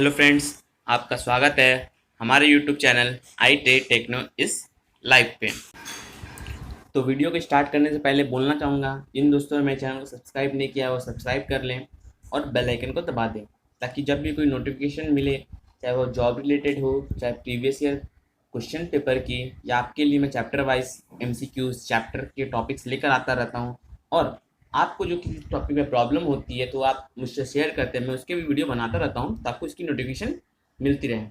Hello friends, आपका स्वागत है हमारे यूट्यूब चैनल आई टेक्नो इस लाइव पे। तो वीडियो को स्टार्ट करने से पहले बोलना चाहूँगा, जिन दोस्तों ने मेरे चैनल को सब्सक्राइब नहीं किया वो सब्सक्राइब कर लें और बेल आइकन को दबा दें, ताकि जब भी कोई नोटिफिकेशन मिले, चाहे वो जॉब रिलेटेड हो, चाहे प्रीवियस ईयर क्वेश्चन पेपर की, या आपके लिए मैं चैप्टर वाइज MCQs चैप्टर के टॉपिक्स लेकर आता रहता हूँ। और आपको जो किसी टॉपिक में प्रॉब्लम होती है तो आप मुझसे शेयर करते हैं, मैं उसके भी वीडियो बनाता रहता हूँ, तो आपको इसकी नोटिफिकेशन मिलती रहे।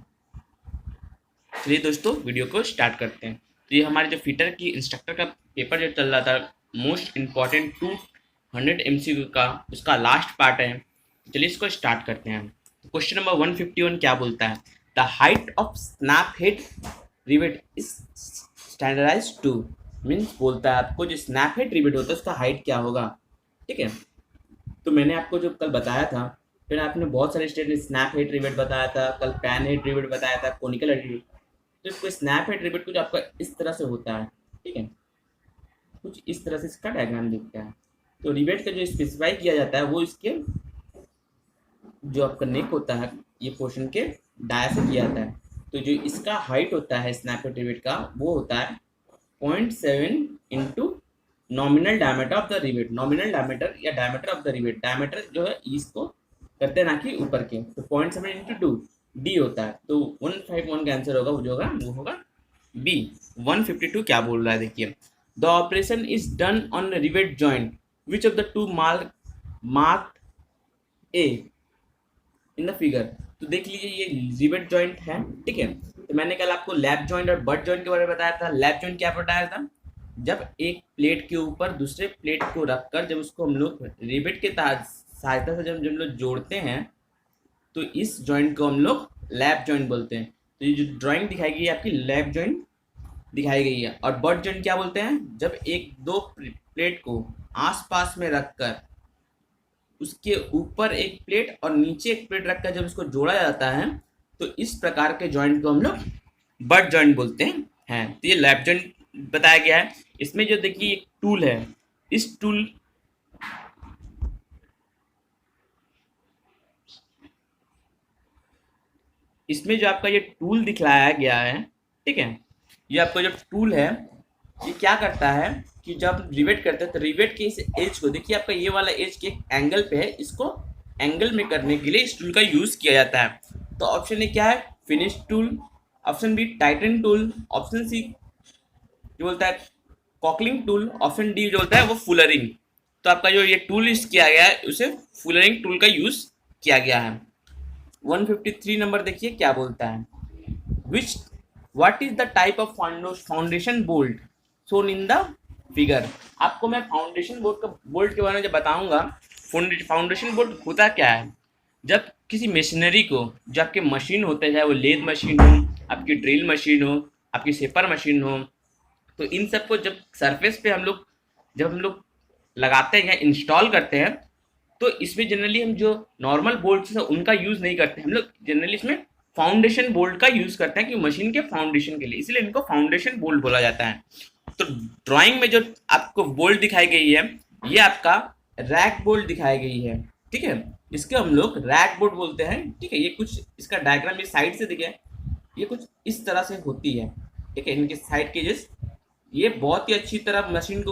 चलिए दोस्तों, वीडियो को स्टार्ट करते हैं। तो ये हमारे जो फिटर की इंस्ट्रक्टर का पेपर जो चल रहा था, मोस्ट इम्पॉर्टेंट 200 MCQ का, उसका लास्ट पार्ट है। चलिए इसको स्टार्ट करते हैं। तो क्वेश्चन नंबर 151 क्या बोलता है? The height of snap head rivet is standardize to, means बोलता है आपको जो स्नैप हेड रिवेट होता है उसका हाइट क्या होगा। ठीक है, तो मैंने आपको जो कल बताया था, फिर आपने बहुत सारे स्टेट में स्नैप हेड रिवेट बताया था, कल पैन हेड रिवेट बताया था, कोनिकल हेड रिवेट। तो इसको स्नैप हेड रिवेट कुछ आपका इस तरह से होता है। ठीक है, कुछ इस तरह से इसका डायग्राम दिखता है। तो रिवेट का जो स्पेसिफाई किया जाता है वो इसके जो आपका नेक होता है, ये पोर्शन के डाया से किया जाता है। तो जो इसका हाइट होता है स्नैप हेड रिवेट का, वो होता है 0.7 into nominal diameter of the rivet. Nominal diameter या diameter of the rivet, diameter जो है इसको करते हैं ना कि ऊपर के, तो 0.7 इंटू 2 डी होता है। तो 151 का आंसर होगा, वो होगा बी। 152 क्या बोल रहा है देखिए, the operation is done on rivet joint which of the two mark A in the figure. तो देख लीजिए ये रिवेट जॉइंट है। ठीक है, तो मैंने कल आपको लैप जॉइंट और बट जॉइंट के बारे में बताया था। लैप जॉइंट क्या बताया था? जब एक प्लेट के ऊपर दूसरे प्लेट को रखकर जब उसको हम लोग रिवेट के सहायता से जब हम लोग जोड़ते हैं, तो इस जॉइंट को हम लोग लैप जॉइंट बोलते हैं। तो ये जो ड्राइंग दिखाई गई है आपकी, लैप जॉइंट दिखाई गई है। और बट जॉइंट क्या बोलते हैं? जब एक दो प्लेट को आसपास में रखकर उसके ऊपर एक प्लेट और नीचे एक प्लेट रखकर जब उसको जोड़ा जाता है, तो इस प्रकार के जॉइंट को हम लोग बट जॉइंट बोलते हैं। तो ये लैप जॉइंट बताया गया है। इसमें जो देखिए एक टूल है, इस टूल इसमें जो आपका ये टूल दिखलाया गया है, ठीक है, ये आपका जो टूल है ये क्या करता है कि जब रिवेट करते हैं तो रिवेट के इस एज को देखिए, आपका ये वाला एज के एंगल पे है, इसको एंगल में करने के लिए इस टूल का यूज किया जाता है। तो ऑप्शन ए क्या है? Finish tool. Option B tighten tool. Option C जो बोलता है कॉकलिंग टूल। ऑप्शन डी जो बोलता है वो फुलरिंग। तो आपका जो ये टूल यूज किया गया है उसे फुलरिंग टूल का यूज किया गया है। 153 नंबर देखिए क्या बोलता है, विच what is the type of foundation bolt shown in the figure. आपको मैं फाउंडेशन बोल्ट के बारे में जब बताऊंगा, फाउंडेशन बोल्ट होता क्या है? जब किसी मशीनरी को, जो आपके मशीन होते हैं, चाहे वो लेद मशीन हो, आपकी ड्रिल मशीन हो, आपकी सेपर मशीन हो, तो इन सबको जब सरफेस पे जब हम लोग लगाते हैं या इंस्टॉल करते हैं, तो इसमें जनरली हम जो नॉर्मल बोल्ट्स है उनका यूज नहीं करते, हम लोग जनरली इसमें फाउंडेशन बोल्ट का यूज करते हैं कि मशीन के फाउंडेशन के लिए, इसलिए इनको फाउंडेशन बोल्ट बोला जाता है। तो ड्राइंग में जो आपको बोल्ट दिखाई गई है, ये आपका रैक बोल्ट दिखाई गई है। ठीक है, इसके हम लोग रैक बोल्ट बोलते हैं। ठीक है, ये कुछ इसका डायग्राम इस साइड से दिखे, ये कुछ इस तरह से होती है। ठीक है, इनके साइड के ये बहुत ही अच्छी तरह मशीन को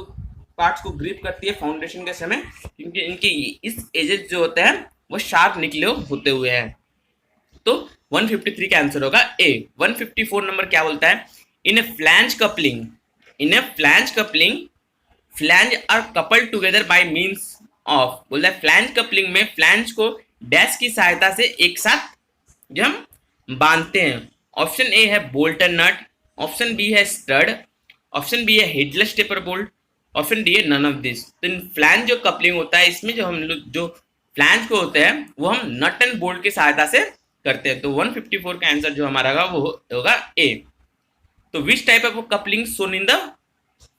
पार्ट्स को ग्रिप करती है फाउंडेशन के समय, क्योंकि इनके इस एजेस जो होते हैं वो शार्प निकले होते हुए हैं। तो 153 का आंसर होगा ए। 154 नंबर क्या बोलता है, in a flange coupling flange are coupled together by means of. बोलता है फ्लैंज कपलिंग में फ्लैंज को डैश की सहायता से एक साथ जो हम बांधते हैं। ऑप्शन ए है bolt and nut, option B है स्टड, ऑप्शन बी है headless taper bolt, option D है नन ऑफ दिस। तो इन फ्लैंज जो कपलिंग होता है, इसमें जो हम लोग जो फ्लैंज को होते हैं वो हम नट एंड बोल्ट की सहायता से करते हैं। तो 154 का आंसर जो हमारा होगा वो होगा ए। तो which type of coupling shown in the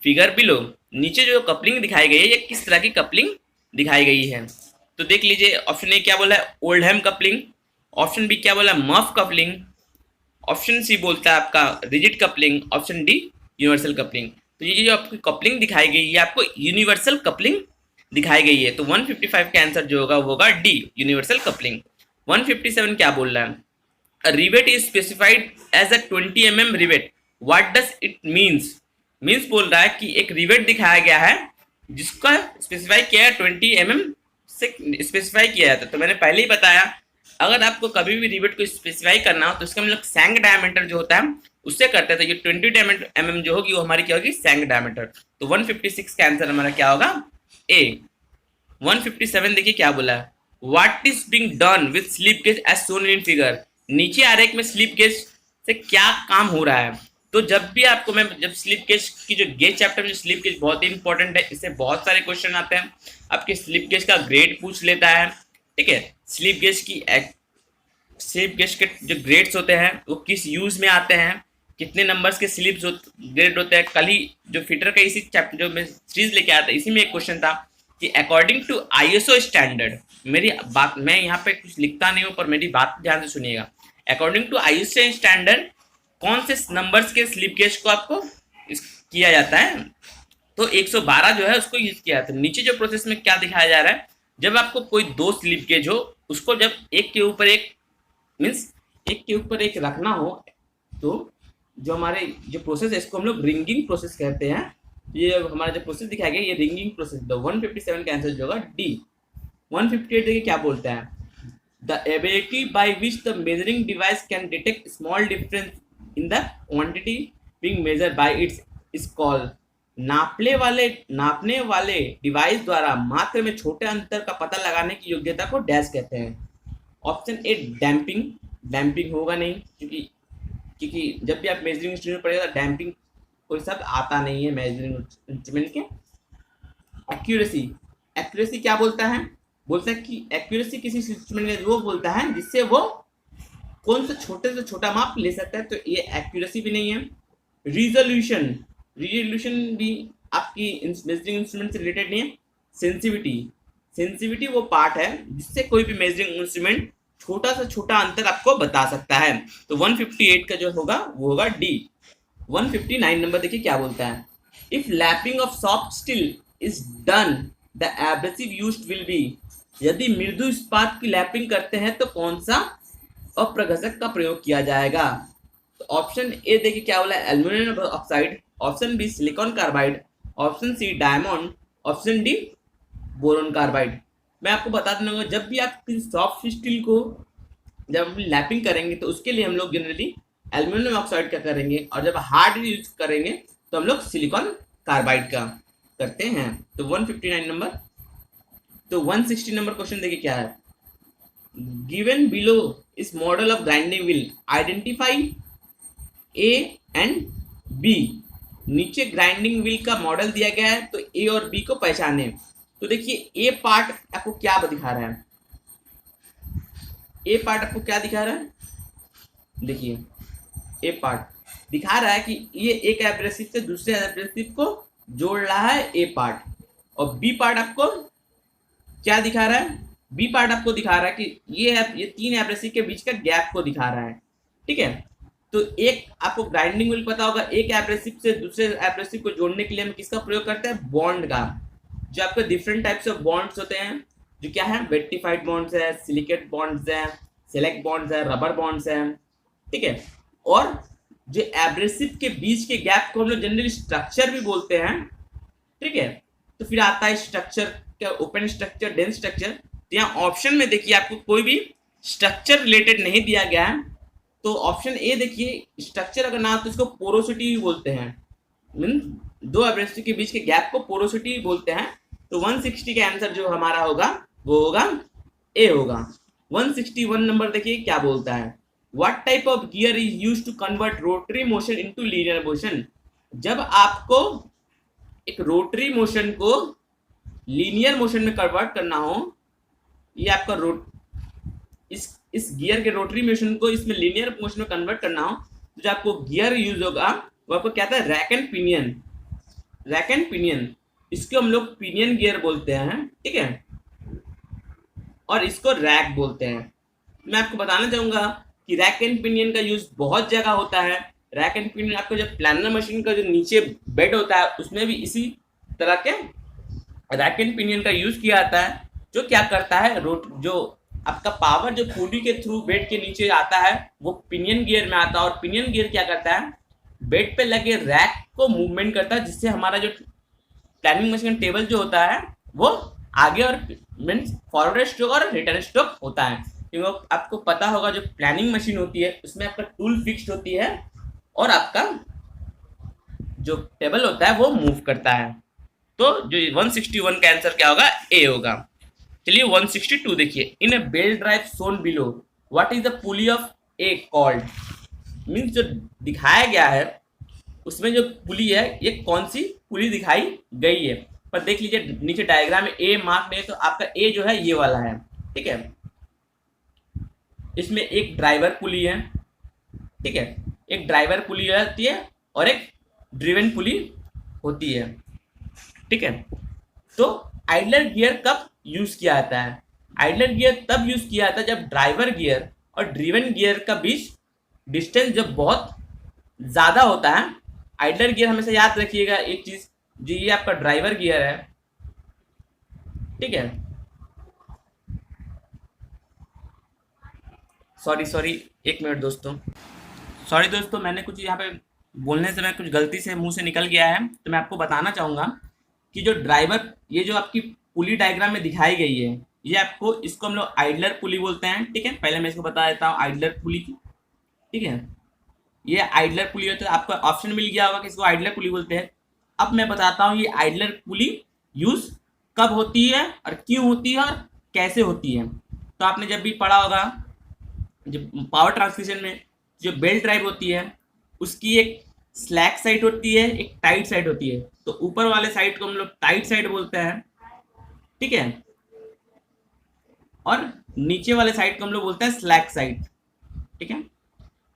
figure below. नीचे जो कपलिंग दिखाई गई है ये किस तरह की कपलिंग दिखाई गई है, तो देख लीजिए। ऑप्शन ए क्या बोला है, ओल्डहैम कपलिंग। ऑप्शन बी क्या बोला है, मफ कपलिंग। ऑप्शन सी बोलता है आपका rigid coupling. Option D universal coupling. तो ये जो आपकी कपलिंग दिखाई गई है आपको यूनिवर्सल कपलिंग दिखाई गई है। तो 155 का आंसर जो होगा वो होगा डी, यूनिवर्सल कपलिंग। 157 क्या बोल रहा है, A rivet is specified as a 20 mm rivet. What does it means? Means बोल रहा है कि एक रिवेट दिखाया गया है जिसका स्पेसिफाई किया है 20 mm से स्पेसिफाई किया जाता है। तो मैंने पहले ही बताया, अगर आपको कभी भी रिवेट को स्पेसिफाई करना हो तो इसका हम लोग सैंक डायमीटर जो होता है उससे करते हैं। तो ये 20 mm जो होगी वो हमारी क्या होगी, सैंक डायमीटर। तो 156 का आंसर हमारा क्या होगा, ए। 157 देखिए क्या बोला है, what is being done with slip gauge as shown in figure. नीचे आरेख में स्लिप गेज से क्या काम हो रहा है। तो जब भी आपको मैं जब स्लिप गेज की जो गेज चैप्टर में स्लिप गेज बहुत ही इंपॉर्टेंट है, इससे बहुत सारे क्वेश्चन आते हैं। आपके स्लिप गेज का ग्रेड पूछ लेता है, ठीक है। स्लिप गेज के जो ग्रेड्स होते हैं वो किस यूज में आते हैं, कितने नंबर्स के स्लिप्स ग्रेड होते हैं। कल ही जो फिटर का इसी चैप्टर जो मैं सीरीज लेके आया था इसी में एक क्वेश्चन था कि अकॉर्डिंग टू आईएसओ स्टैंडर्ड, मेरी बात मैं यहाँ पे कुछ लिखता नहीं हूँ पर मेरी बात ध्यान से सुनिएगा। अकॉर्डिंग टू आईएसओ स्टैंडर्ड कौन से नंबर्स के स्लिप गेज को आपको किया जाता है, तो 112 जो है उसको यूज किया जाता है। नीचे जो प्रोसेस में क्या दिखाया जा रहा है, जब आपको कोई दो स्लिप गेज हो उसको जब एक के ऊपर एक मीन्स एक के ऊपर एक रखना हो, तो जो हमारे जो प्रोसेस है इसको हम लोग रिंगिंग प्रोसेस कहते हैं। ये हमारा जो प्रोसेस दिखाया गया ये रिंगिंग प्रोसेस। द 157 का आंसर जो होगा डी। 158 देखिए क्या बोलता है, the ability bye which the measuring device can detect small difference in the quantity being measured by it's is called. नापने वाले डिवाइस द्वारा मात्रा में छोटे अंतर का पता लगाने की योग्यता को डैश कहते हैं। ऑप्शन ए डैम्पिंग। डैम्पिंग होगा नहीं क्योंकि जब भी आप मेजरिंग इंस्ट्रूमेंट पढ़ेगा तो डैम्पिंग कोई शब्द आता नहीं है मेजरिंग इंस्ट्रूमेंट के। एक्यूरेसी। एक्यूरेसी क्या बोलता है, बोलता है कि एक्यूरेसी किसी इंस्ट्रूमेंट का वो बोलता है जिससे वो कौन सा छोटे से छोटा माप ले सकता है, तो ये एक्यूरेसी भी नहीं है। रिजोल्यूशन। रिजोल्यूशन भी आपकी मेजरिंग इंस्ट्रूमेंट से रिलेटेड नहीं है। सेंसिटिविटी। सेंसिटिविटी वो पार्ट है जिससे कोई भी मेजरिंग इंस्ट्रूमेंट छोटा से छोटा अंतर आपको बता सकता है। तो 158 का जो होगा वो होगा डी। 159 नंबर देखिए क्या बोलता है, if lapping of soft steel is done the abrasive used will be. यदि मृदु इस्पात की लैपिंग करते हैं तो कौन सा अप्रघर्षक का प्रयोग किया जाएगा। तो ऑप्शन ए देखिए क्या बोला, aluminium oxide. Option B silicon carbide. Option C diamond. Option D boron carbide. मैं आपको बता दूंगा जब भी आप किसी सॉफ्ट स्टील को जब हम लैपिंग करेंगे तो उसके लिए हम लोग जनरली एल्यूमिनियम ऑक्साइड का करेंगे, और जब हार्ड यूज करेंगे तो हम लोग सिलिकॉन कार्बाइड का करते हैं। तो 159 नंबर। तो 160 नंबर क्वेश्चन देखिए क्या है, given below is model of grinding wheel identify A and B. नीचे ग्राइंडिंग व्हील का मॉडल दिया गया है तो ए और बी को पहचाने। तो देखिए ए पार्ट आपको क्या दिखा रहा है, ए पार्ट आपको क्या दिखा रहा है, देखिए ए पार्ट दिखा रहा है कि ये एक एब्रेसिव से दूसरे एब्रेसिव को जोड़ रहा है ए पार्ट। और बी पार्ट आपको क्या दिखा रहा है, बी पार्ट आपको दिखा रहा है कि ये तीन एब्रेसिव के बीच का गैप को दिखा रहा है, ठीक है। तो एक आपको ग्राइंडिंग व्हील पता होगा, एक एब्रेसिव से दूसरे एब्रेसिव को जोड़ने के लिए हम किसका प्रयोग करते हैं, बॉन्ड का। जो आपके डिफरेंट टाइप्स ऑफ बॉन्ड्स होते हैं जो क्या है, वेटिफाइड बॉन्ड्स है, सिलिकेट बॉन्ड्स है, सेलेक्ट बॉन्ड्स है, रबर बॉन्ड्स है, ठीक है। और जो एब्रेसिव के बीच के गैप को हम लोग जनरली स्ट्रक्चर भी बोलते हैं, ठीक है। तो फिर आता है स्ट्रक्चर क्या, ओपन स्ट्रक्चर, डेंस स्ट्रक्चर। तो यहाँ ऑप्शन में देखिए आपको कोई भी स्ट्रक्चर रिलेटेड नहीं दिया गया है। तो ऑप्शन ए देखिए, स्ट्रक्चर अगर ना तो इसको पोरोसिटी भी बोलते हैं, दो एब्रेसिव के बीच के गैप को पोरोसिटी बोलते हैं। तो 160 का आंसर जो हमारा होगा वो होगा ए होगा। 161 नंबर देखिए क्या बोलता है, what type of gear is used to convert rotary motion into linear motion. जब आपको एक रोटरी मोशन को लीनियर मोशन में कन्वर्ट करना हो, ये आपका इस गियर के रोटरी मोशन को इसमें लीनियर मोशन में कन्वर्ट करना हो, तो जो आपको गियर यूज होगा वो आपको क्या था, rack and pinion. Rack and pinion, इसको हम लोग पिनियन गियर बोलते हैं, ठीक है, और इसको रैक बोलते हैं। मैं आपको बताना चाहूंगा कि रैक एंड पिनियन का यूज बहुत जगह होता है। रैक एंड पिनियन आपको जब प्लानर मशीन का जो नीचे बेड होता है उसमें भी इसी तरह के रैक एंड पिनियन का यूज किया जाता है, जो क्या करता है, जो आपका पावर जो पुली के थ्रू बेड के नीचे आता है वो पिनियन गियर में आता है, और पिनियन गियर क्या करता है, बेड पे लगे रैक को मूवमेंट करता है, जिससे हमारा जो प्लानिंग मशीन टेबल जो होता है वो आगे और मीन्स फॉरवर्ड स्ट्रोक और रिटर्न स्ट्रोक होता है। क्योंकि आपको पता होगा जो प्लानिंग मशीन होती है उसमें आपका टूल फिक्स्ड होती है और आपका जो टेबल होता है वो मूव करता है। तो जो 161 का आंसर क्या होगा, ए होगा। चलिए 162 देखिए, in a belt drive shown below what is the pulley A ए कॉल्ड। मीन्स जो दिखाया गया है उसमें जो पुली है ये कौन सी पुली दिखाई गई है। पर देख लीजिए नीचे डायग्राम में ए मार्क नहीं है, तो आपका ए जो है ये वाला है, ठीक है। इसमें एक ड्राइवर पुली है, ठीक है, एक ड्राइवर पुली रहती है और एक ड्रिवन पुली होती है, ठीक है। तो आइडलर गियर कब यूज किया जाता है, आइडलर गियर तब यूज किया जाता है जब ड्राइवर गियर और ड्रिवन गियर का बीच डिस्टेंस जब बहुत ज्यादा होता है। आइडलर गियर हमेशा याद रखिएगा एक चीज, जो ये आपका ड्राइवर गियर है, ठीक है। सॉरी एक मिनट दोस्तों, सॉरी दोस्तों, मैंने कुछ यहाँ पे बोलने से मैं कुछ गलती से मुंह से निकल गया है, तो मैं आपको बताना चाहूँगा कि जो ड्राइवर, ये जो आपकी पुली डायग्राम में दिखाई गई है, ये आपको, इसको हम लोग आइडलर पुली बोलते हैं, ठीक है। पहले मैं इसको बता देता हूँ आइडलर पुली की, ठीक है। ये आइडलर पुली होता है, आपको ऑप्शन मिल गया होगा कि इसको आइडलर पुली बोलते हैं। अब मैं बताता हूँ ये आइडलर पुली यूज कब होती है और क्यों होती है और कैसे होती है। तो आपने जब भी पढ़ा होगा जो पावर ट्रांसमिशन में जो बेल्ट ड्राइव होती है उसकी एक स्लैक साइड होती है, एक टाइट साइड होती है। तो ऊपर वाले साइड को हम लोग टाइट साइड बोलते हैं, ठीक है, और नीचे वाले साइड को हम लोग बोलते हैं स्लैक साइड, ठीक है।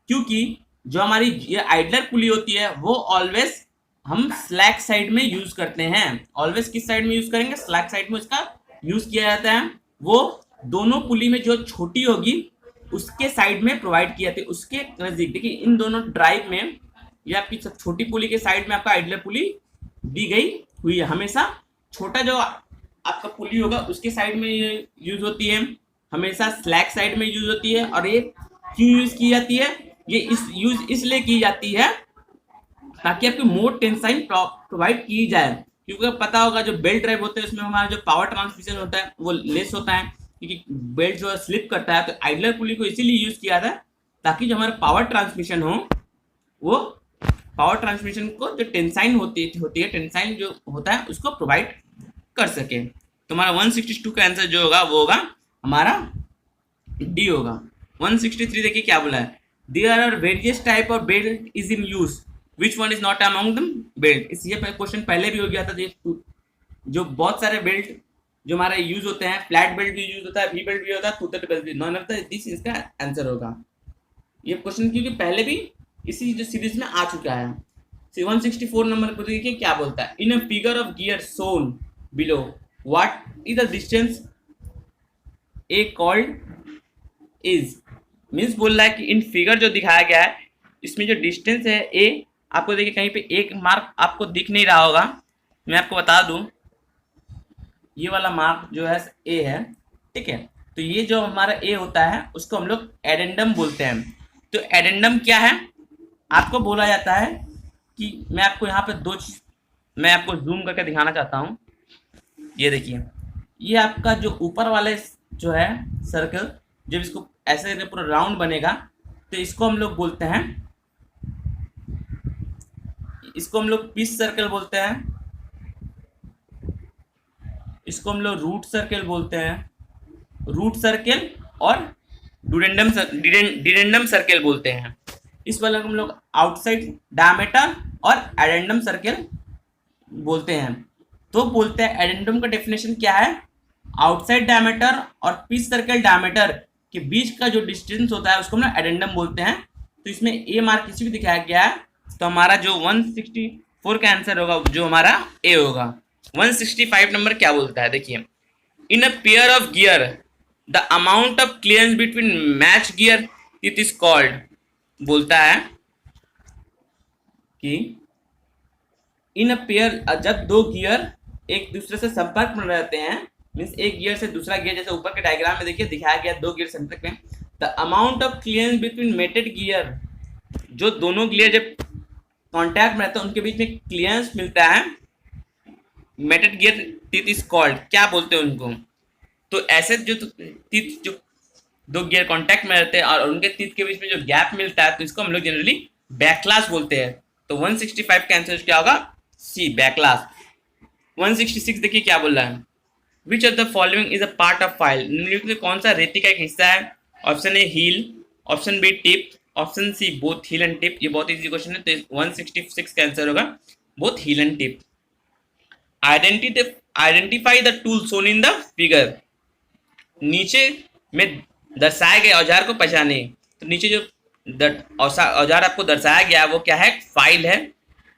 क्योंकि जो हमारी ये आइडलर पुली होती है वो ऑलवेज हम स्लैक साइड में यूज करते हैं। ऑलवेज किस साइड में यूज करेंगे, स्लैक साइड में उसका यूज किया जाता है। वो दोनों पुली में जो छोटी होगी उसके साइड में प्रोवाइड किया जाती है, उसके नजदीक। देखिए इन दोनों ड्राइव में ये आपकी छोटी पुली के साइड में आपका आइडलर पुली दी गई हुई है। हमेशा छोटा जो आपका पुली होगा उसके साइड में ये यूज होती है, हमेशा स्लैक साइड में यूज होती है। और ये क्यों यूज की जाती है, ये यूज इसलिए की जाती है ताकि आपकी मोर टेंसाइन प्रोवाइड की जाए। क्योंकि पता होगा जो बेल्ट ड्राइव होते हैं उसमें हमारा जो पावर ट्रांसमिशन होता है वो लेस होता है, क्योंकि बेल्ट जो है स्लिप करता है। तो आइडलर पुली को इसीलिए यूज किया था ताकि जो हमारा पावर ट्रांसमिशन हो, वो पावर ट्रांसमिशन को जो टेंसाइन होती है, टेंसाइन जो होता है उसको प्रोवाइड कर सके। तो हमारा 162 का आंसर जो होगा वो होगा हमारा डी होगा। 163 देखिए क्या बोला है, there are various type of belt is in use which one is not among them belt. इस ये क्वेश्चन पहले भी हो गया था। जो बहुत सारे बेल्ट जो हमारे यूज होते हैं, फ्लैट बेल्ट भी यूज होता है, वी बेल्ट भी होता है, टूथड बेल्ट भी, नॉन ऑफ दिस इसका आंसर होगा ये क्वेश्चन, क्योंकि पहले भी इसी जो सीरीज में आ चुका है। 164 नंबर पर देखिए क्या बोलता है, in a figure of gear shown below what is the distance A called is. Means बोल रहा है कि इन फिगर जो दिखाया गया है इसमें जो डिस्टेंस है ए, आपको देखिए कहीं पे एक मार्क आपको दिख नहीं रहा होगा, मैं आपको बता दूं ये वाला मार्क जो है ए है, ठीक है। तो ये जो हमारा ए होता है उसको हम लोग एडेंडम बोलते हैं। तो एडेंडम क्या है, आपको बोला जाता है कि मैं आपको यहाँ पे दो चीज मैं आपको जूम करके दिखाना चाहता हूँ। ये देखिए, ये आपका जो ऊपर वाले जो है सर्कल, जब इसको ऐसे पूरा राउंड बनेगा तो इसको हम लोग बोलते हैं, इसको हम लोग पीस सर्कल बोलते हैं, इसको हम लोग रूट सर्कल बोलते हैं, रूट सर्कल और डिडेंडम सर्कल बोलते हैं। इस वाले को हम लोग आउटसाइड डायमीटर और एडेंडम सर्कल बोलते हैं। तो बोलते हैं एडेंडम का डेफिनेशन क्या है, आउटसाइड डायमीटर और पीस सर्कल डायमीटर के बीच का जो डिस्टेंस होता है उसको हम लोग एडेंडम बोलते हैं। तो इसमें ए मार्क किसी भी दिखाया गया है, तो हमारा जो 164 का आंसर होगा जो हमारा ए होगा। 165 नंबर क्या बोलता है देखिए, in a pair of gear the amount of clearance between match gear it is called. बोलता है कि इन अ पेयर, जब दो गियर एक दूसरे से संपर्क में रहते हैं मीन्स एक गियर से दूसरा गियर, जैसे ऊपर के डायग्राम में देखिए दिखाया गया 2 गियर सेंटर में। The amount of clearance between mated gear, जो दोनों गियर जब कॉन्टैक्ट में रहते हैं उनके बीच में क्लियरेंस मिलता है, mated gear teeth is called, क्या बोलते हैं उनको? तो ऐसे जो टीथ जो 2 गियर कॉन्टैक्ट में रहते हैं और उनके टीथ के बीच में जो गैप मिलता है, तो इसको हम लोग जनरली बैकलास बोलते हैं। तो 165 का आंसर क्या होगा? सी, बैकलास। 166 देखिए क्या बोल रहा है, which of the following is a part of file, निम्नलिखित में कौन सा रेती का एक हिस्सा है? Option A heel, option B tip, option C both heel and tip. ये बहुत इजी क्वेश्चन है, तो 166 का आंसर होगा both heel and tip. Identify the tool shown in the figure, नीचे में दर्शाए गए औजार को पहचाने। तो नीचे जो औजार आपको दर्शाया गया वो क्या है? फाइल है,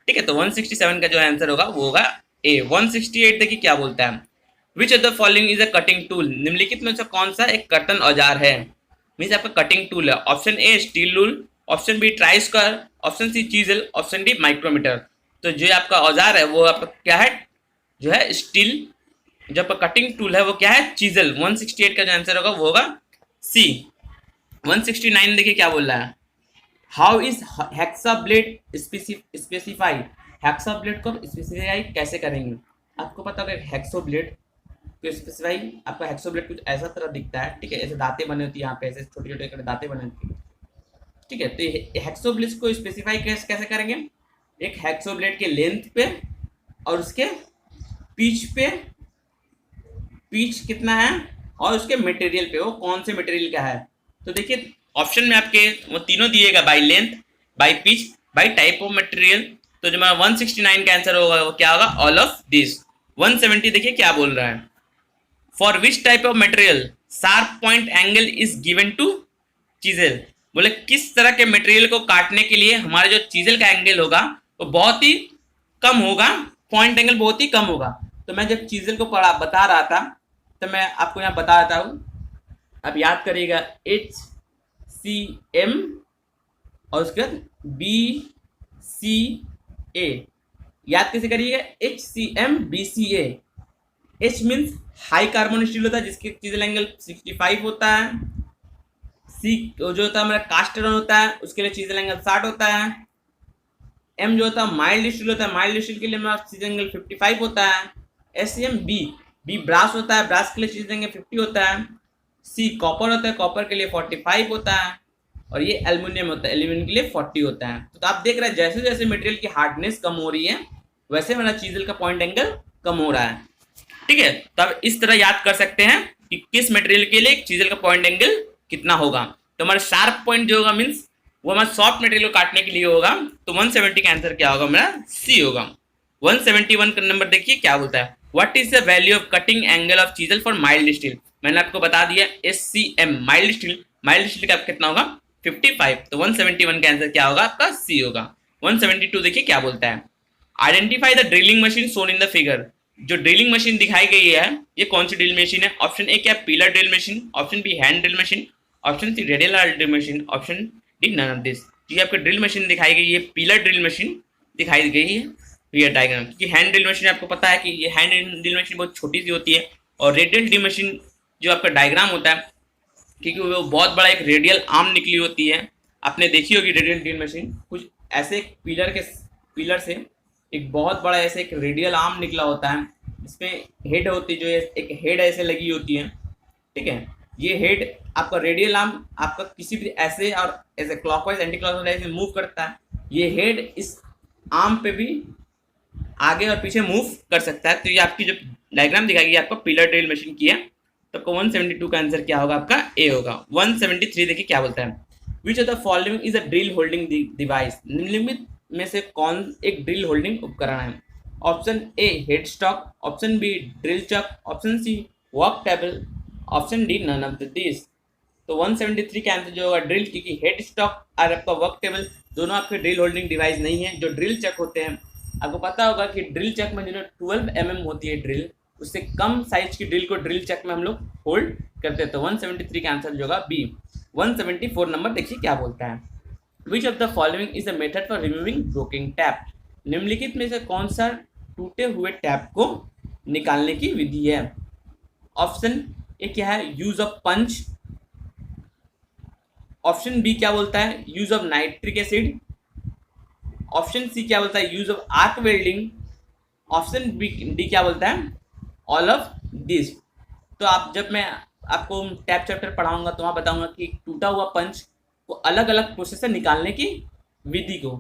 ठीक है। तो 167 का जो आंसर होगा वो होगा ए। 168 देखिए क्या बोलता है, which of the following is a cutting tool, निम्नलिखित में से कौन सा एक कर्तन औजार है? मीन्स आपका कटिंग टूल है। Option A steel rule, option B try square, option C chisel, option D micrometer. तो जो आपका औजार है वो आपका क्या है? जो है स्टील। जो आपका कटिंग टूल है वो क्या है? चीजल। 168 का जो आंसर होगा वो होगा सी। 169 देखिए क्या बोल रहा है, how is hexa blade specify, hexa blade को स्पेसिफाई कैसे करेंगे? आपको पता होगा हेक्सो ब्लेड को स्पेसिफाई, आपका हेक्सो ब्लेड कुछ ऐसा तरह दिखता है, ठीक है, ऐसे दांतें बने होती है यहाँ पे, ऐसे छोटे छोटे दांतें बने होती है, ठीक है। तो हेक्सो ब्लेड को स्पेसिफाई कैसे करेंगे? एक हेक्सो ब्लेड के लेंथ पे और उसके पिच पे, पिच कितना है और उसके मटेरियल पे, वो कौन से मटेरियल का है। तो देखिए ऑप्शन में आपके वो तीनों दिएगा, by length, by pitch, by type of material. तो जो हमारा 169 का आंसर होगा वो क्या होगा? All of this. 170 देखिए क्या बोल रहा है, for which type of material sharp point angle is given to chisel, बोले किस तरह के मटेरियल को काटने के लिए हमारा जो चीजल का एंगल होगा वो बहुत ही कम होगा, पॉइंट एंगल बहुत ही कम होगा। तो मैं जब चीजल को बता रहा था तो मैं आपको यहाँ बता रहा हूँ, आप याद करिएगा HCM और उसके बाद BCA, याद कैसे करिएगा? HCM BCA। H means high carbon steel होता है जिसके चीजल एंगल 65 होता है। C जो होता है हमारा कास्ट आयरन होता है, उसके लिए चीजल एंगल 60 होता है। M जो होता है माइल्ड स्टील होता है, माइल्ड स्टील के लिए हमारा चीजल एंगल 55 होता है। SCM B ब्रास होता है, ब्रास के लिए चीजल एंगल 50 होता है। C कॉपर होता है, कॉपर के लिए 45 होता है। और ये एल्यूमिनियम होता है, एल्यूमिनियम के लिए 40 होता है। तो आप देख रहे हैं जैसे जैसे मटेरियल की हार्डनेस कम हो रही है वैसे हमारा चीजल का पॉइंट एंगल कम हो रहा है, ठीक है। तो आप इस तरह याद कर सकते हैं कि किस मटेरियल के लिए चीजल का पॉइंट एंगल कितना होगा। तो हमारा शार्प पॉइंट जो होगा मीन्स वो हमारा सॉफ्ट मटेरियल को काटने के लिए होगा। तो 170 का आंसर क्या होगा? हमारा सी होगा। 171 का नंबर देखिए क्या बोलता है, what is the value of cutting angle of chisel for mild steel. मैंने आपको बता दिया SCM माइल्ड स्टील का कितना होगा? 55। तो 171 का आंसर क्या होगा? आपका सी होगा। 172 देखिए क्या बोलता है, identify the drilling machine shown in the figure. जो ड्रिलिंग मशीन दिखाई गई है ये कौन सी ड्रिल मशीन है? ऑप्शन ए क्या pillar drill machine, option B hand drill machine, option C radial drill machine, option D none of this. ये आपको ड्रिल मशीन दिखाई गई है, पिलर ड्रिल मशीन दिखाई गई है ये डायग्राम, क्योंकि हैंड ड्रिल मशीन आपको पता है कि ये हैंड ड्रिल मशीन बहुत छोटी सी होती है और रेडियल ड्रिल मशीन जो आपका डायग्राम होता है क्योंकि वो बहुत बड़ा एक रेडियल आर्म निकली होती है। आपने देखी होगी रेडियल ड्रिल मशीन, कुछ ऐसे पिलर से एक बहुत बड़ा ऐसे एक रेडियल आर्म निकला होता है, इसमें हेड होती है, जो एक हेड ऐसे लगी होती है, ठीक है। ये हेड आपका रेडियल आर्म आपका किसी भी ऐसे और ऐसे क्लॉकवाइज एंटी क्लॉकवाइज ऐसे मूव करता है, ये हेड इस आर्म पे भी आगे और पीछे मूव कर सकता है। तो ये आपकी जो डायग्राम दिखाएगी आपको पिलर ड्रिल मशीन की है। तो आपको 172 का आंसर क्या होगा? आपका ए होगा। 173 देखिए क्या बोलता है, which of the following is a drill holding device. निम्नलिखित में से कौन एक ड्रिल होल्डिंग उपकरण है? Option A head stock, option B drill chuck, option C work table, option D none of this. तो 173 का आंसर जो होगा ड्रिल, क्योंकि हेड स्टॉक और आपका वर्क टेबल दोनों आपके ड्रिल होल्डिंग डिवाइस नहीं है। जो ड्रिल चक होते हैं आपको पता होगा कि ड्रिल चक में जो 12 mm होती है ड्रिल, उससे कम साइज की ड्रिल को ड्रिल चक में हम लोग होल्ड करते हैं। तो 173 का आंसर जो होगा बी। 174 नंबर देखिए क्या बोलता है, which of the following is a method for removing broking tap. निम्नलिखित में से कौन सा टूटे हुए टैप को निकालने की विधि है? ऑप्शन ए क्या है, use of punch. Option B क्या बोलता है, use of nitric acid. Option C क्या बोलता है, use of arc welding. Option B D क्या बोलता है, ऑल ऑफ दिस। तो आप जब मैं आपको टैप चैप्टर पढ़ाऊंगा तो वहाँ बताऊंगा कि टूटा हुआ पंच को अलग अलग प्रोसेस से निकालने की विधि को।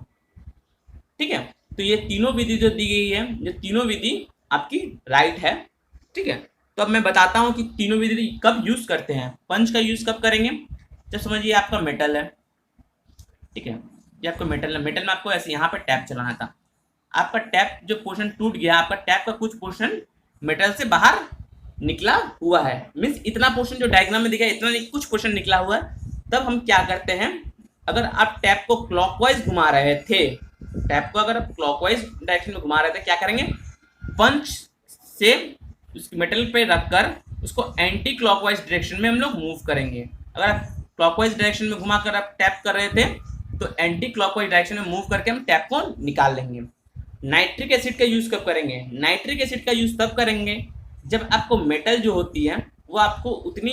ठीक है, तो ये तीनों विधि जो दी गई है, ये तीनों विधि आपकी राइट है। ठीक है, तो अब मैं बताता हूँ कि तीनों विधि कब यूज करते हैं। पंच का यूज कब करेंगे, जब समझिए आपका मेटल है। ठीक है, ये आपका मेटल है, मेटल में आपको ऐसे यहाँ पर टैप चलाना था। आपका टैप जो पोर्शन टूट गया, आपका टैप का कुछ पोर्शन मेटल से बाहर निकला हुआ है, मीन्स इतना पोर्शन जो डायग्राम में दिखा है इतना नहीं, कुछ पोर्शन निकला हुआ है। तब हम क्या करते हैं, अगर आप टैप को क्लॉकवाइज घुमा रहे थे, टैप को अगर आप क्लॉकवाइज डायरेक्शन में घुमा रहे थे, क्या करेंगे, पंच से उस मेटल पे रखकर उसको एंटी क्लॉकवाइज डायरेक्शन में हम लोग मूव करेंगे। अगर आप क्लॉकवाइज डायरेक्शन में घुमाकर आप टैप कर रहे थे तो एंटी क्लॉकवाइज डायरेक्शन में मूव करके हम टैप को निकाल लेंगे। नाइट्रिक एसिड का यूज कब करेंगे, नाइट्रिक एसिड का यूज तब करेंगे जब आपको मेटल जो होती है वो आपको उतनी,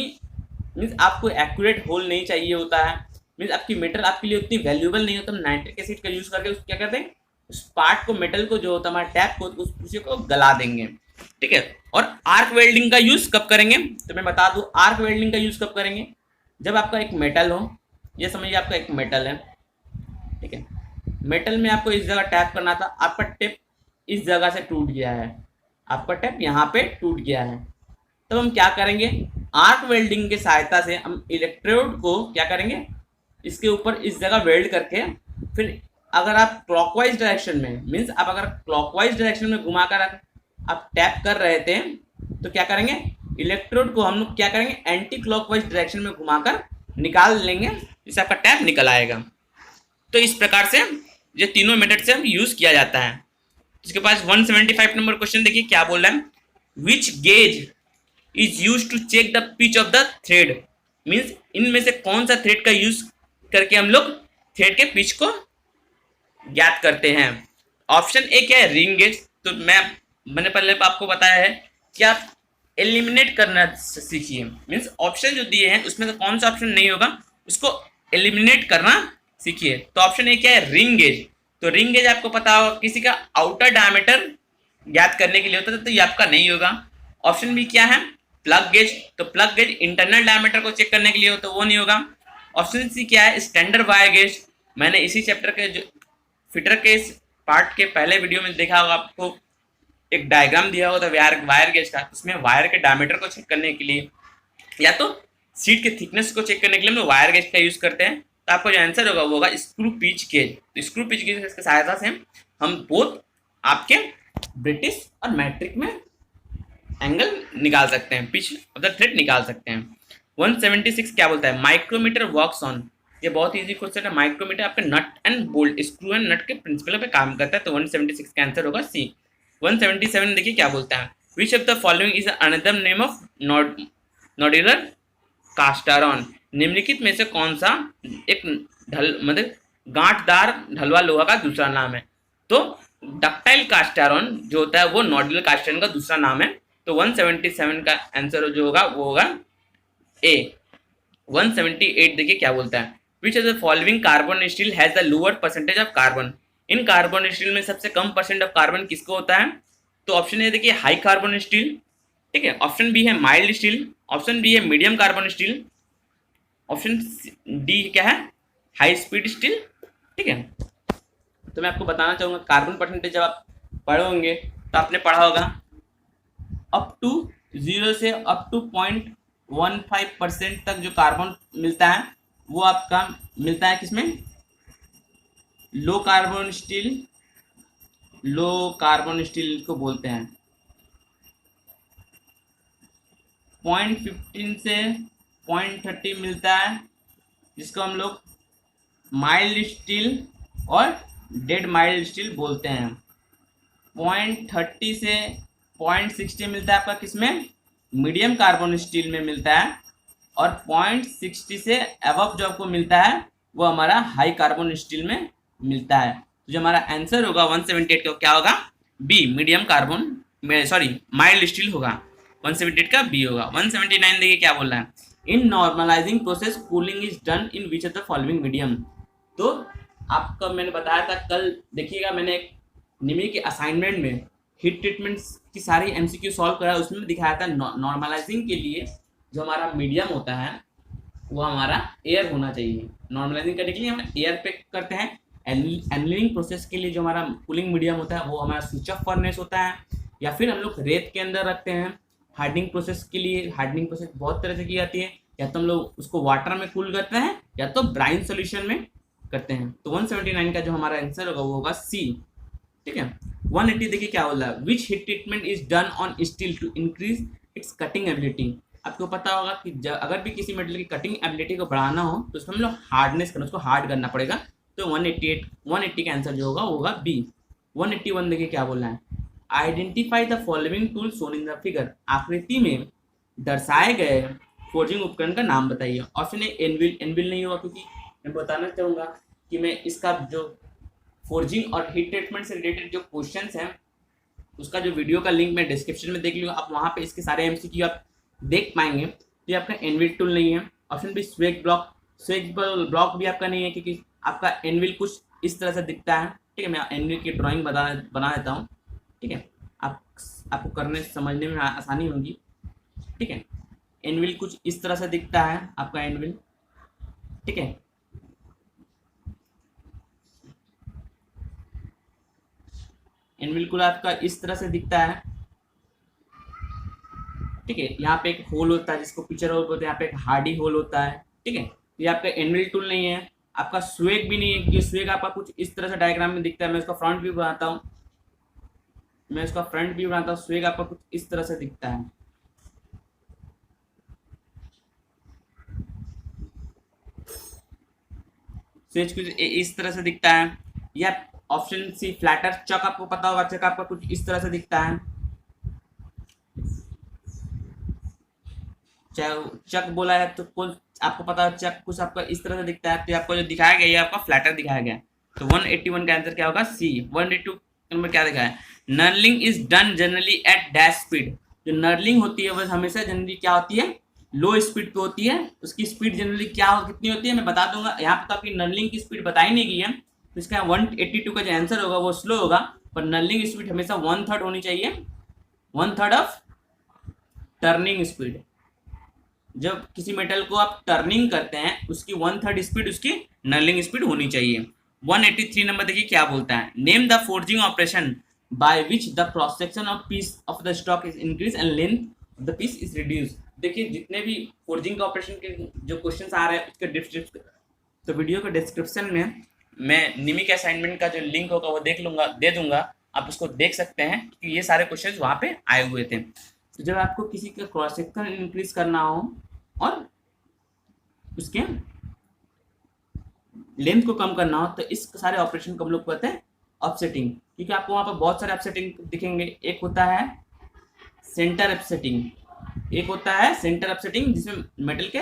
मीन्स आपको एक्यूरेट होल नहीं चाहिए होता है, मीन्स आपकी मेटल आपके लिए उतनी वैल्यूएबल नहीं होता। नाइट्रिक एसिड का यूज करके क्या करते हैं, उस पार्ट को, मेटल को जो होता है हमारे टैप को, उसी को गला देंगे। ठीक है, और आर्क वेल्डिंग का यूज कब करेंगे, तो मैं बता दूं आर्क वेल्डिंग का यूज कब करेंगे, जब आपका एक मेटल हो, ये समझिए आपका एक मेटल है। ठीक है, मेटल में आपको इस जगह टैप करना था, आपका टेप इस जगह से टूट गया है, आपका टैप यहाँ पे टूट गया है। तब हम क्या करेंगे, आर्क वेल्डिंग की सहायता से हम इलेक्ट्रोड को क्या करेंगे, इसके ऊपर इस जगह वेल्ड करके, फिर अगर आप क्लॉकवाइज डायरेक्शन में, मीन्स आप अगर क्लॉकवाइज डायरेक्शन में घुमाकर आप टैप कर रहे थे तो क्या करेंगे, इलेक्ट्रोड को हम लोग क्या करेंगे, एंटी क्लॉकवाइज डायरेक्शन में घुमाकर निकाल लेंगे, जिससे आपका टैप निकल आएगा। तो इस प्रकार से ये तीनों मेथड से हम यूज किया जाता है। इसके पास 175 नंबर क्वेश्चन देखिए क्या बोल रहा है, which gauge is use to check the pitch of the thread. Means इनमें से कौन सा थ्रेड का यूज करके हम लोग थ्रेड के पिच को ज्ञात करते हैं। ऑप्शन ए क्या है, रिंग गेज। तो मैंने पहले आपको बताया है कि आप एलिमिनेट करना सीखिए, मीन्स ऑप्शन जो दिए हैं उसमें से कौन सा ऑप्शन नहीं होगा उसको एलिमिनेट करना सीखिए। तो ऑप्शन ए क्या है, रिंग गेज। तो रिंग गेज आपको पता होगा किसी का आउटर डायमीटर ज्ञात करने के लिए होता है, तो ये आपका नहीं होगा। ऑप्शन बी क्या है, प्लग गेज। तो प्लग गेज इंटरनल डायमीटर को चेक करने के लिए होता है, वो नहीं होगा। ऑप्शन सी क्या है, स्टैंडर्ड वायर गेज। मैंने इसी चैप्टर के जो फिटर के पार्ट के पहले वीडियो में देखा होगा, आपको एक डायग्राम दिया होगा वायर गेज का, उसमें वायर के डायमीटर को चेक करने के लिए या तो सीट के थिकनेस को चेक करने के लिए हम लोग वायर गेज का यूज करते हैं। तो आपका जो आंसर होगा वो होगा स्क्रू पिच गेज। तो स्क्रू पिच गेज की सहायता से हम बोथ आपके ब्रिटिश और मैट्रिक में एंगल निकाल सकते हैं, पिच ऑफ द थ्रेड निकाल सकते हैं। 176 क्या बोलता है, माइक्रोमीटर वर्क्स ऑन। ये बहुत इजी क्वेश्चन है। माइक्रोमीटर आपके nut and bolt, screw and nut के प्रिंसिपल पे काम करता है। तो 176 का आंसर होगा सी। 177 देखिए क्या बोलता है, which of the following is another name of nodular cast iron. निम्नलिखित में से कौन सा एक मतलब गांठदार ढलवा लोहा का दूसरा नाम है। तो डक्टाइल कास्टारॉन जो होता है वो नोडुलर कास्टारॉन का दूसरा नाम है। तो 177 का आंसर जो होगा वो होगा ए। 178 देखिए क्या बोलता है, which of the following carbon steel has the lower percentage of carbon. In carbon steel में सबसे कम परसेंट ऑफ कार्बन किसको होता है। तो ऑप्शन ए देखिए हाई कार्बन स्टील, ठीक है। ऑप्शन बी है माइल्ड स्टील, ऑप्शन बी है medium carbon steel, option D क्या है हाई स्पीड स्टील, ठीक है। तो मैं आपको बताना चाहूँगा कार्बन परसेंटेज जब आप पढ़ोगे तो आपने पढ़ा होगा अप टू 0 से अप टू 0.15% तक जो कार्बन मिलता है वो आपका मिलता है किसमें, low carbon steel. Low carbon steel को बोलते हैं। 0.15 से 0.30 मिलता है जिसको हम लोग माइल्ड स्टील और डेड माइल्ड स्टील बोलते हैं। 0.30 से 0.60 मिलता है आपका किसमें, मीडियम कार्बन स्टील में मिलता है। और 0.60 से अबव जो आपको मिलता है वो हमारा हाई कार्बन स्टील में मिलता है। तो जो हमारा आंसर होगा 178 का क्या होगा, B medium carbon, sorry mild steel होगा। 178 का बी होगा। 179 देखिए क्या बोल रहा है, in normalizing process cooling is done in which of the following medium. तो आपका मैंने बताया था कल, देखिएगा मैंने एक निमी के असाइनमेंट में हीट ट्रीटमेंट्स की सारी एमसीक्यू सॉल्व करा, उसमें दिखाया था नॉर्मलाइजिंग के लिए जो हमारा मीडियम होता है वो हमारा एयर होना चाहिए। नॉर्मलाइजिंग करने के लिए हम एयर पे करते हैं। एनलिंग प्रोसेस के लिए जो हमारा कूलिंग मीडियम होता है वो हमारा स्विच ऑफ फर्नेस होता है, या फिर हम लोग रेत के अंदर रखते हैं। हार्डनिंग प्रोसेस के लिए हार्डनिंग प्रोसेस बहुत तरह से की जाती है, या तो हम लोग उसको वाटर में कूल करते हैं या तो ब्राइन सोल्यूशन में करते हैं। तो 179 का जो हमारा आंसर होगा वो होगा सी। ठीक है। 180 देखिए क्या बोल रहा है, which heat treatment is done on steel to increase its cutting ability. आपको पता होगा कि अगर भी किसी मेटल की कटिंग एबिलिटी को बढ़ाना हो तो उसमें हम लोग हार्डनेस करना, उसको हार्ड करना पड़ेगा। तो 180 का आंसर जो होगा वो होगा बी। 181 देखिए क्या बोल रहा है, identify the following tool shown in the figure. आकृति में दर्शाए गए फोर्जिंग उपकरण का नाम बताइए। ऑप्शन ए एनविल, एनविल नहीं होगा क्योंकि मैं बताना चाहूँगा कि मैं इसका जो फोर्जिंग और हीट ट्रीटमेंट से रिलेटेड जो क्वेश्चंस हैं उसका जो वीडियो का लिंक मैं डिस्क्रिप्शन में देख लूँगा, आप वहाँ पे इसके सारे एमसीक्यू आप देख पाएंगे। तो ये आपका एनविल टूल नहीं है। ऑप्शन बी स्वेग ब्लॉक, स्वेग ब्लॉक भी आपका नहीं है क्योंकि आपका एनविल कुछ इस तरह से दिखता है। ठीक है, मैं एनविल की ड्राइंग बना देता हूँ। ठीक है, आपको करने समझने में आसानी होगी। ठीक है, एनविल कुछ इस तरह से दिखता है आपका एनविल। ठीक है, एनविल कुल आपका इस तरह से दिखता है। ठीक है, यहाँ पे एक होल होता है जिसको पिक्चर होल बोलते हैं, यहाँ पे एक हार्डी होल होता है। ठीक है, ये आपका एनविल टूल नहीं है। आपका स्वेग भी नहीं है क्योंकि स्वेग आपका कुछ इस तरह से डायग्राम में दिखता है। मैं इसका फ्रंट व्यू बनाता हूँ, स्वेग आपका कुछ इस तरह से दिखता है। स्वेग कुछ इस तरह से दिखता है। या ऑप्शन सी फ्लैटर चक, आपको पता होगा चक आपका कुछ इस तरह से दिखता है। चक बोला है तो कुल आपको पता है चक कुछ आपका इस तरह से दिखता है। तो आपको जो दिखाया गया है आपका फ्लैटर दिखाया गया है। तो 181 का आंसर क्या होगा सी। 182 नंबर क्या दिखा है, knurling is done generally at dash speed. जो नर्लिंग होती है वह हमेशा जनरली क्या होती है, लो स्पीड पे होती है। उसकी स्पीड जनरली क्या कितनी होती है मैं बता दूंगा। यहाँ पे तो आपकी नर्लिंग की स्पीड बताई नहीं गई है, तो इसका 182 का जो आंसर होगा वो स्लो होगा। पर नर्लिंग स्पीड हमेशा 1/3 होनी चाहिए, 1/3 ऑफ टर्निंग स्पीड। जब किसी मेटल को आप टर्निंग करते हैं उसकी 1/3 स्पीड उसकी नर्लिंग स्पीड होनी चाहिए। 183 नंबर देखिए क्या बोलता है, name the forging operation by which the cross section of piece of the stock is increase and length of the piece is reduce. देखिए जितने भी फोर्जिंग का ऑपरेशन के जो क्वेश्चन आ रहे हैं उसके डिस्क्रिप्शन, तो वीडियो के डिस्क्रिप्शन में मैं निमी के असाइनमेंट का जो लिंक होगा वो दे दूंगा, आप उसको देख सकते हैं कि ये सारे क्वेश्चन वहाँ पे आए हुए थे। तो जब आपको किसी का क्रॉस सेक्शन इंक्रीज करना हो और उसके लेंथ को कम करना हो तो इस सारे ऑपरेशन को हम लोग कहते हैं ऑफसेटिंग। क्योंकि आपको वहाँ पर बहुत सारे ऑफसेटिंग दिखेंगे। एक होता है सेंटर ऑफसेटिंग, जिसमें मेटल के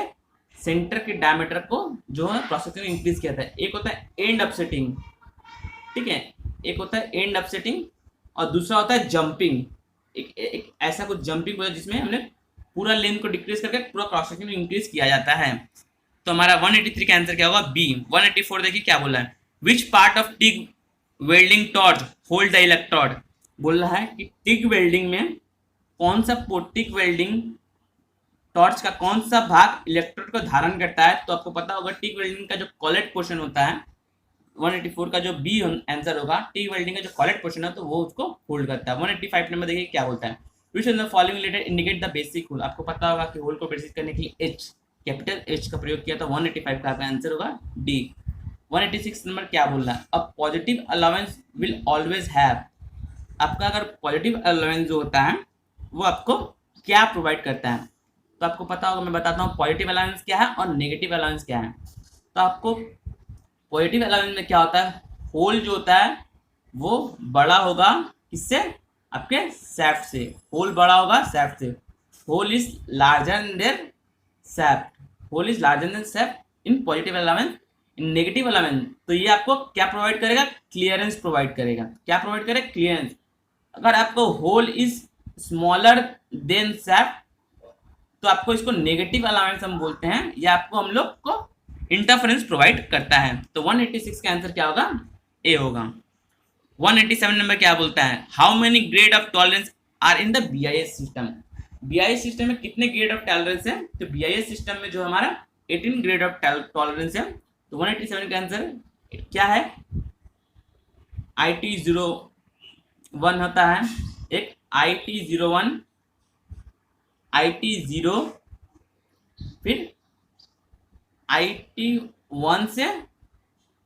सेंटर के डायमीटर को जो है क्रॉस सेक्शन इंक्रीज किया था। एक होता है एंड ऑफसेटिंग। ठीक है, एक होता है एंड ऑफसेटिंग और दूसरा होता है जंपिंग। एक ऐसा कुछ जंपिंग होता है जिसमें हमने पूरा लेंथ को डिक्रीज करके पूरा क्रॉस सेक्शन इंक्रीज किया जाता है। तो हमारा 183 का आंसर क्या होगा बी। 184 देखिए क्या बोला है, which part of TIG welding torch hold the electrode. बोल रहा है कि टिग वेल्डिंग में कौन सा टिग वेल्डिंग टॉर्च का कौन सा भाग इलेक्ट्रोड को धारण करता है। तो आपको पता होगा टिग वेल्डिंग का जो कॉलेट पोर्शन होता है, 184 का जो बी आंसर होगा, टिग वेल्डिंग का जो कॉलेट पोर्शन है तो वो उसको होल्ड करता है। 185 नंबर देखिए क्या बोलता है, which of the following letter indicate the basic hole. आपको पता होगा कि होल को बेसिक करने के लिए एच, कैपिटल एच का प्रयोग किया था। 185 का आंसर होगा डी। 186 नंबर क्या बोल रहा है, a positive allowance will always have. आपका अगर पॉजिटिव अलाउंस जो होता है वो आपको क्या प्रोवाइड करता है। तो आपको पता होगा, मैं बताता हूँ पॉजिटिव अलाउंस क्या है और नेगेटिव अलाउंस क्या है। तो आपको पॉजिटिव अलाउंस में क्या होता है, होल जो होता है वो बड़ा होगा किससे, आपके सैफ्ट से। होल बड़ा होगा सैफ्ट से। Hole is larger than shaft, hole is larger than shaft in positive allowance. In negative allowance तो ये आपको क्या प्रोवाइड करेगा, क्लियरेंस प्रोवाइड करेगा। क्या प्रोवाइड करेगा, क्लियरेंस। अगर आपको hole is smaller than shaft, तो आपको इसको नेगेटिव अलाउंस हम बोलते हैं, या आपको हम लोग को इंटरफेरेंस प्रोवाइड करता है। तो 186 का आंसर क्या होगा? ए होगा। 187 नंबर क्या बोलता है? How many grade of tolerance are in the BIS system. BIS system में कितने ग्रेड ऑफ टॉलरेंस है? तो बीआईएस सिस्टम में जो हमारा 18 ग्रेड ऑफ टॉलरेंस है। तो 187 का आंसर क्या है? IT01 होता है, एक IT01, IT0, फिर IT1 से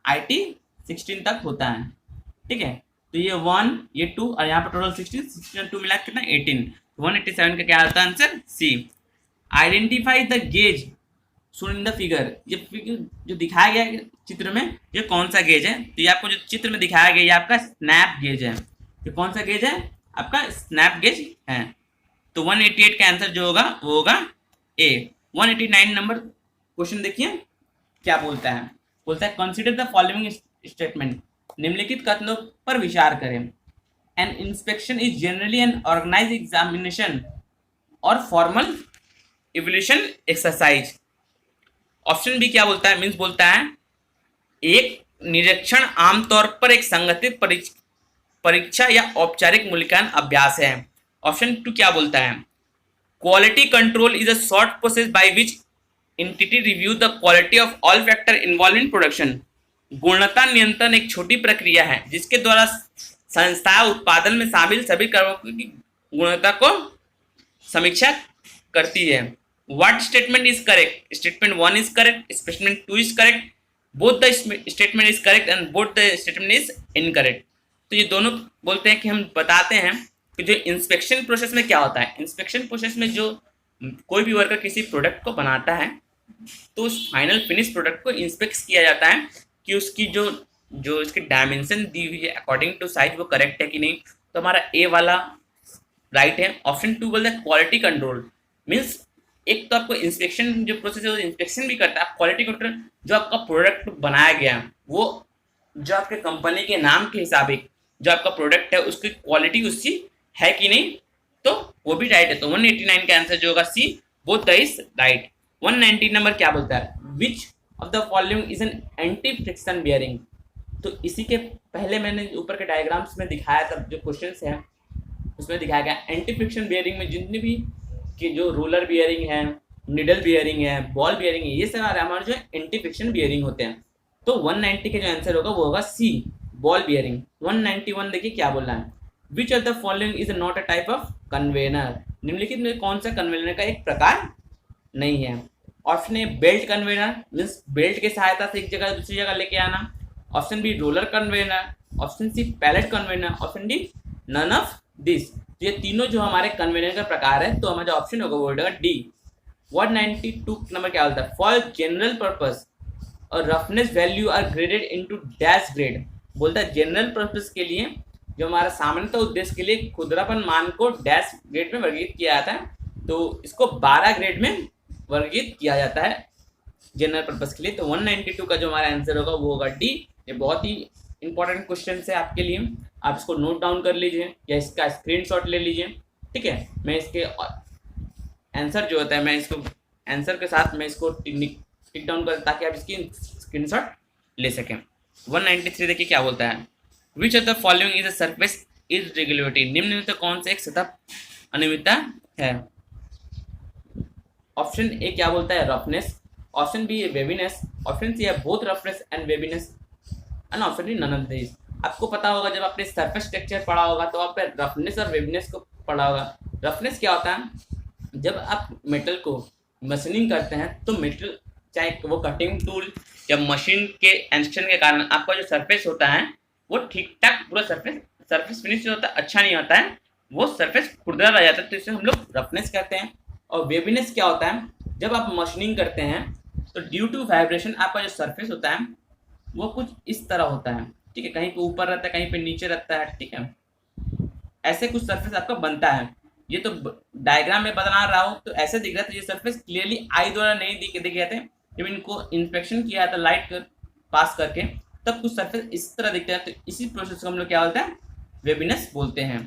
IT16 तक होता है, ठीक है। तो ये 1, ये 2 और यहाँ पर टोटल 16 और 2 मिला कितना? 18। 187 का क्या आता है answer? C. Identify the gauge shown in the figure. ये फिगर जो दिखाया गया है चित्र में, ये कौन सा गेज है? तो ये आपको जो चित्र में दिखाया गया, ये आपका स्नैप गेज है। ये कौन सा गेज है? आपका स्नैप गेज है। तो 188 का आंसर जो होगा वो होगा ए। 189 नंबर क्वेश्चन देखिए क्या बोलता है। बोलता है कंसीडर द फॉलोइंग स्टेटमेंट। निम्नलिखित कथनों पर विचार करें। An inspection is generally an organize examination or formal evolution exercise. Option B क्या बोलता है? मीन्स बोलता है एक निरीक्षण आमतौर पर एक संगठित परीक्षा या औपचारिक मूल्यांकन अभ्यास है। ऑप्शन 2 क्या बोलता है? Quality control is a short process by which entity review the quality of all factor involve in production. गुणवत्ता नियंत्रण एक छोटी प्रक्रिया है जिसके द्वारा संस्था उत्पादन में शामिल सभी कारकों की गुणवत्ता को समीक्षा करती है। What statement is correct? Statement 1 is correct, statement 2 is correct, both the statement is correct and both the statement is incorrect। तो ये दोनों बोलते हैं कि हम बताते हैं कि जो इंस्पेक्शन प्रोसेस में क्या होता है। इंस्पेक्शन प्रोसेस में जो कोई भी वर्कर किसी प्रोडक्ट को बनाता है तो उस फाइनल फिनिश प्रोडक्ट को इंस्पेक्ट किया जाता है कि उसकी जो इसकी डायमेंशन दी हुई है अकॉर्डिंग टू साइज वो करेक्ट है कि नहीं। तो हमारा ए वाला राइट है। ऑप्शन 2 बोलता है क्वालिटी कंट्रोल। मीन्स एक तो आपको इंस्पेक्शन जो प्रोसेस है वो इंस्पेक्शन भी करता है। क्वालिटी कंट्रोल जो आपका प्रोडक्ट बनाया गया है वो जो आपके कंपनी के नाम के हिसाब से जो आपका प्रोडक्ट है उसकी क्वालिटी उसकी है कि नहीं, तो वो भी राइट है। तो 189 का आंसर जो होगा C, both the is right. 190 number क्या बोलता है? Which of the following is an anti friction bearing. तो इसी के पहले मैंने ऊपर के डायग्राम्स में दिखाया था, जो क्वेश्चंस है उसमें दिखाया गया एंटी फ्रिक्शन बियरिंग में जितने भी कि जो रोलर बियरिंग है, निडल बियरिंग है, बॉल बियरिंग है, ये सारे हमारे जो एंटी फ्रिक्शन बियरिंग होते हैं। तो 190 के जो आंसर होगा वो होगा सी, बॉल बियरिंग। 191 देखिए क्या बोल रहा है? Which of the following is not a type of convener. निम्नलिखित में कौन सा कन्वेनर का एक प्रकार नहीं है? Option A belt conveyor, means belt के सहायता से एक जगह दूसरी जगह लेके आना। Option B roller conveyor. Option C pallet conveyor. Option D none of this. ये तीनों जो हमारे कन्वेनर का प्रकार है, तो हमारा जो ऑप्शन होगा वो होगा डी। 192 नंबर क्या बोलता है? फॉर जनरल पर्पस और roughness value are graded into dash grade. बोलता है जनरल पर्पस के लिए जो हमारा सामान्यतः उद्देश्य के लिए खुदरापन मान को डैश ग्रेड में वर्गीकृत किया जाता है, तो इसको 12 ग्रेड में वर्गीकृत किया जाता है जनरल पर्पस के लिए। तो 192 का जो हमारा आंसर होगा वो होगा डी। ये बहुत ही इंपॉर्टेंट क्वेश्चन है आपके लिए, आप इसको नोट डाउन कर लीजिए या इसका स्क्रीनशॉट ले लीजिए, ठीक है। मैं इसके आंसर जो होता है मैं इसको आंसर के साथ मैं इसको टिक डाउन कर ताकि आप इसकी स्क्रीनशॉट ले सकें। 193 देखिए क्या बोलता है? Which of the following is a surface irregularity. निम्न में तो कौन सा एक सतह अनियमितता है? ऑप्शन ए क्या बोलता है? रफनेस। ऑप्शन बी है वेवीनेस। ऑप्शन सी है both roughness and waviness and option D none of this. आपको पता होगा जब आपने सरफेस टेक्सचर पढ़ा होगा तो आप रफनेस और वेवीनेस को पढ़ा होगा। रफनेस क्या होता है? जब आप मेटल को मशीनिंग करते हैं तो मेटल चाहे वो कटिंग टूल या मशीन के एक्शन के कारण आपका जो सरफेस होता है वो ठीक ठाक पूरा सरफेस फिनिश होता है, अच्छा नहीं होता है, वो सरफेस खुरदरा रह जाता है, तो इसे हम लोग रफनेस कहते हैं। और वेवीनेस क्या होता है? जब आप मशीनिंग करते हैं तो ड्यू टू वाइब्रेशन आपका जो सरफेस होता है वो कुछ इस तरह होता है, ठीक है। कहीं पे ऊपर रहता है, कहीं पे नीचे रहता है, ठीक है। ऐसे कुछ सरफेस आपका बनता है। ये तो डायग्राम में बता रहा हूँ तो ऐसे दिख रहा था। ये सरफेस क्लियरली आई द्वारा नहीं दिखे गए थे। जब इनको इंस्पेक्शन किया था लाइट पास करके तब कुछ सरफेस इस तरह दिखता है। तो इसी प्रोसेस को हम लोग क्या बोलते हैं? वेवीनेस बोलते हैं।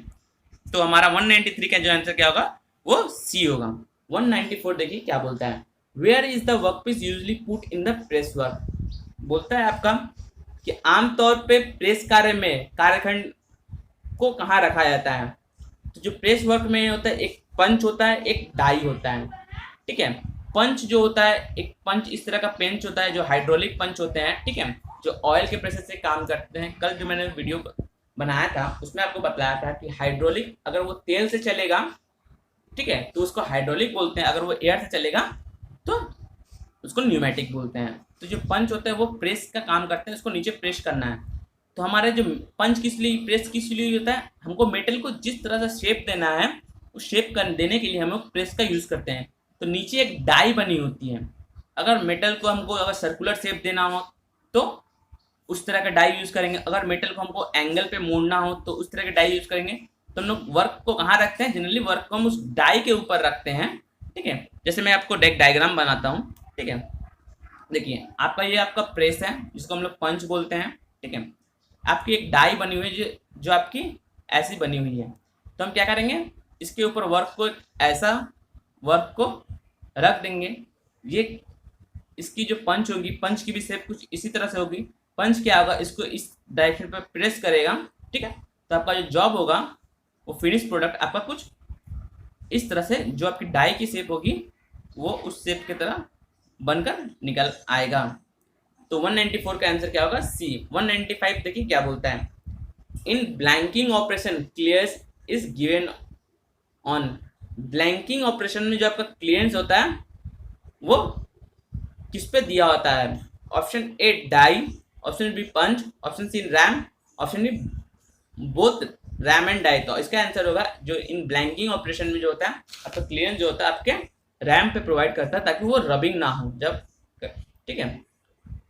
तो हमारा 193 का जो आंसर क्या होगा वो सी होगा। 194 देखिए क्या बोलता है, where is the work piece usually put in the press work. बोलता है आपका कि आमतौर पे प्रेस कार्य में कार्यखंड को कहाँ रखा जाता है। तो जो प्रेस वर्क में होता है, एक पंच होता है, एक डाई होता है, ठीक है। पंच जो होता है, एक पंच इस तरह का पेंच होता है जो हाइड्रोलिक पंच होते हैं, ठीक है, जो ऑयल के प्रेशर से काम करते हैं। कल जो मैंने वीडियो बनाया था उसमें आपको बताया था कि हाइड्रोलिक अगर वो तेल से चलेगा, ठीक है, तो उसको हाइड्रोलिक बोलते हैं, अगर वो एयर से चलेगा तो उसको न्यूमेटिक बोलते हैं। तो जो पंच होता है वो प्रेस का काम करते हैं, उसको नीचे प्रेस करना है। तो हमारे जो पंच किस लिए, प्रेस किस लिए होता है, हमको मेटल को जिस तरह से शेप देना है उस शेप कर देने के लिए हम लोग प्रेस का यूज़ करते हैं। तो नीचे एक डाई बनी होती है, अगर मेटल को हमको अगर सर्कुलर शेप देना हो तो उस तरह का डाई यूज़ करेंगे, अगर मेटल को हमको एंगल पे मोड़ना हो तो उस तरह के डाई यूज़ करेंगे। तो हम लोग वर्क को कहाँ रखते हैं, जनरली वर्क को हम उस डाई के ऊपर रखते हैं, ठीक है। जैसे मैं आपको एक डायग्राम बनाता हूँ, ठीक है। देखिए आपका ये आपका प्रेस है जिसको हम लोग पंच बोलते हैं, ठीक है। आपकी एक डाई बनी हुई है जो आपकी ऐसी बनी हुई है। तो हम क्या करेंगे, इसके ऊपर वर्क को ऐसा वर्क को रख देंगे। ये इसकी जो पंच होगी, पंच की भी शेप कुछ इसी तरह से होगी। पंच क्या होगा, इसको इस डायरेक्शन पर प्रेस करेगा, ठीक है। तो आपका जो जॉब होगा वो फिनिश प्रोडक्ट आपका कुछ इस तरह से, जो आपकी डाई की शेप होगी वो उस शेप की तरह बनकर निकल आएगा। तो 194 का आंसर क्या होगा, सी। 195 देखिए क्या बोलता है, in blanking operation clearance is given on. Blanking operation में जो आपका क्लियरेंस होता है वो किस पे दिया होता है। Option A die, option B punch, option C ram, option D both ram and die. तो इसका आंसर होगा जो इन ब्लैंकिंग ऑपरेशन में जो होता है आपका क्लियरेंस जो होता है आपके रैम पे प्रोवाइड करता है ताकि वो रबिंग ना हो जब, ठीक है।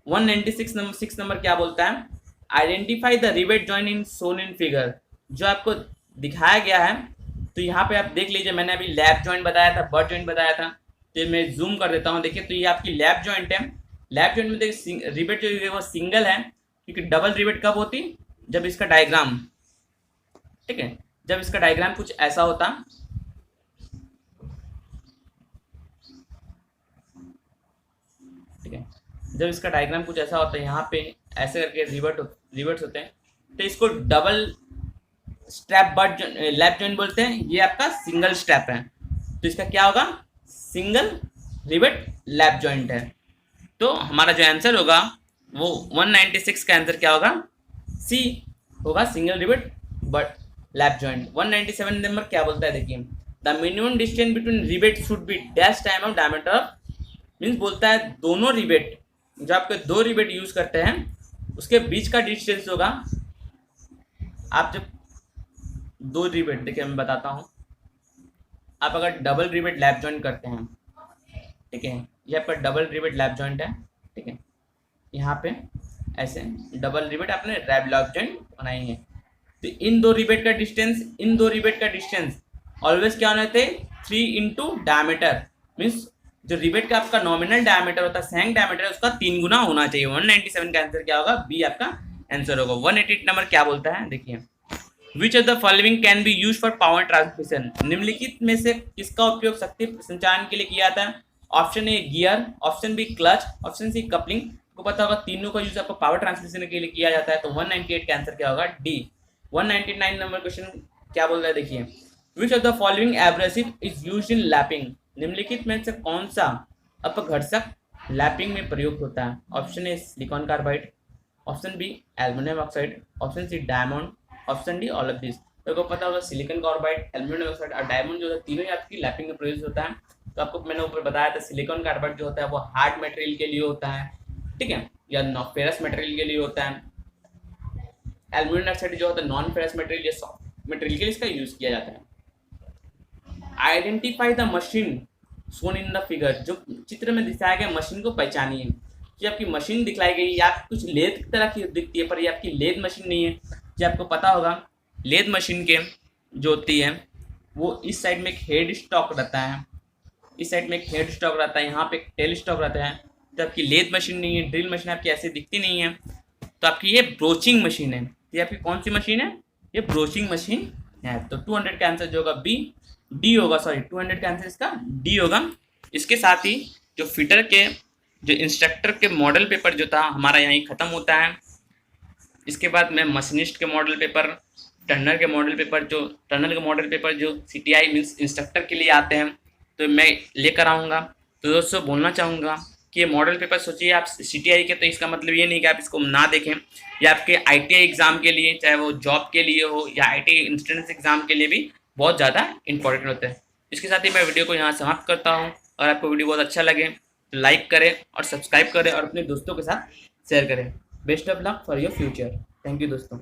196 नंबर क्या बोलता है, identify the rivet joint in shown in figure. जो आपको दिखाया गया है, तो यहाँ पे आप देख लीजिए, मैंने अभी लैप जॉइंट बताया था, बट जॉइंट बताया था, तो मैं जूम कर देता हूँ। देखिए तो ये आपकी लैप जॉइंट है। लैप जॉइंट में देखिए रिवेट जो है वो सिंगल है, क्योंकि डबल रिवेट कब होती, जब इसका डायग्राम, ठीक है, जब इसका डायग्राम कुछ ऐसा होता, ठीक है, जब इसका डायग्राम कुछ ऐसा होता है, यहाँ पे ऐसे करके रिवर्ट्स होते हैं, तो इसको double strap but lap joint बोलते हैं। ये आपका सिंगल स्ट्रैप है, तो इसका क्या होगा, सिंगल रिवेट लैप जॉइंट है। तो हमारा जो आंसर होगा वो 196 का आंसर क्या होगा, सी होगा, single rivet but lap joint. 197 number क्या बोलता है, देखिए the minimum distance between rivet should be dash time of diameter of, means बोलता है दोनों रिवेट, जो आपके दो रिवेट यूज करते हैं उसके बीच का डिस्टेंस होगा। आप जब दो रिवेट, देखिए मैं बताता हूँ, आप अगर डबल रिवेट लैप जॉइंट करते हैं, ठीक है, ये आपका डबल रिवेट लैप जॉइंट है, ठीक है, यहाँ पे ऐसे डबल रिवेट आपने लैप जॉइंट बनाई है। तो इन दो रिवेट का डिस्टेंस ऑलवेज क्या होना चाहिए, 3 इंटू डायमीटर, मीन्स जो रिवेट का आपका नॉमिनल डायमीटर होता है, सैंक डायमीटर है, उसका 3 गुना होना चाहिए। 197 का आंसर क्या होगा, बी आपका आंसर होगा। 188 नंबर क्या बोलता है, देखिए विच of the following can be use for power transmission. निम्नलिखित में से किसका उपयोग शक्ति संचालन के लिए किया जाता है। Option A gear, option B clutch, option C coupling. आपको पता होगा तीनों का यूज आपको पावर ट्रांसमिशन के लिए किया जाता है। तो 198 का आंसर क्या होगा, डी। 199 नंबर क्वेश्चन क्या बोल रहा है, देखिए विच of the following abrasive is used in lapping. निम्नलिखित में से कौन सा अपघर्षक लैपिंग में प्रयुक्त होता है। Option A silicon carbide, option B aluminium oxide, option C diamond, option D all of this. तो आपको पता होगा सिलिकॉन कार्बाइड, एल्युमिनियम ऑक्साइड और डायमंड जो है तीनों ही आपकी लैपिंग में प्रयुक्त होता है। तो आपको मैंने ऊपर बताया था सिलिकॉन कार्बाइड जो होता है वो हार्ड मटेरियल के लिए होता है, ठीक है, या फेरस मटेरियल के लिए होता है। एल्युमिनियम ऑक्साइड जो होता है नॉन फेरस मटेरियल या सॉफ्ट मटेरियल के लिए इसका यूज किया जाता है। Identify the machine shown in the figure. जो चित्र में दिखाया गया मशीन को पहचानिए। कि आपकी मशीन दिखलाई गई या कुछ लेद की तरह की दिखती है, पर ये आपकी लेद मशीन नहीं है। जो आपको पता होगा लेद मशीन के जो होती है वो इस साइड में एक हेड स्टॉक रहता है, इस साइड में एक हेड स्टॉक रहता है, यहाँ पे एक टेल स्टॉक रहता है। तो आपकी लेद मशीन नहीं है, ड्रिल मशीन आपकी ऐसे दिखती नहीं है। तो आपकी ये ब्रोचिंग मशीन है। ये आपकी कौन सी मशीन है, ये ब्रोचिंग मशीन है। तो 200 का आंसर जो होगा बी, डी होगा, सॉरी 200 का आंसर इसका डी होगा। इसके साथ ही जो फिटर के जो इंस्ट्रक्टर के मॉडल पेपर जो था हमारा यहीं ख़त्म होता है। इसके बाद मैं मशीनिस्ट के मॉडल पेपर, टर्नर के मॉडल पेपर, जो CTI मीन्स इंस्ट्रक्टर के लिए आते हैं, तो मैं लेकर आऊँगा। तो दोस्तों बोलना चाहूँगा कि ये मॉडल पेपर सोचिए आप CTI के, तो इसका मतलब ये नहीं कि आप इसको ना देखें। ये आपके ITI एग्ज़ाम के लिए, चाहे वो जॉब के लिए हो या ITI इंट्रेंस एग्ज़ाम के लिए भी बहुत ज़्यादा इंपॉर्टेंट होता है। इसके साथ ही मैं वीडियो को यहाँ समाप्त करता हूँ। और आपको वीडियो बहुत अच्छा लगे तो लाइक करें और सब्सक्राइब करें और अपने दोस्तों के साथ शेयर करें। Best of luck for your future. Thank you दोस्तों।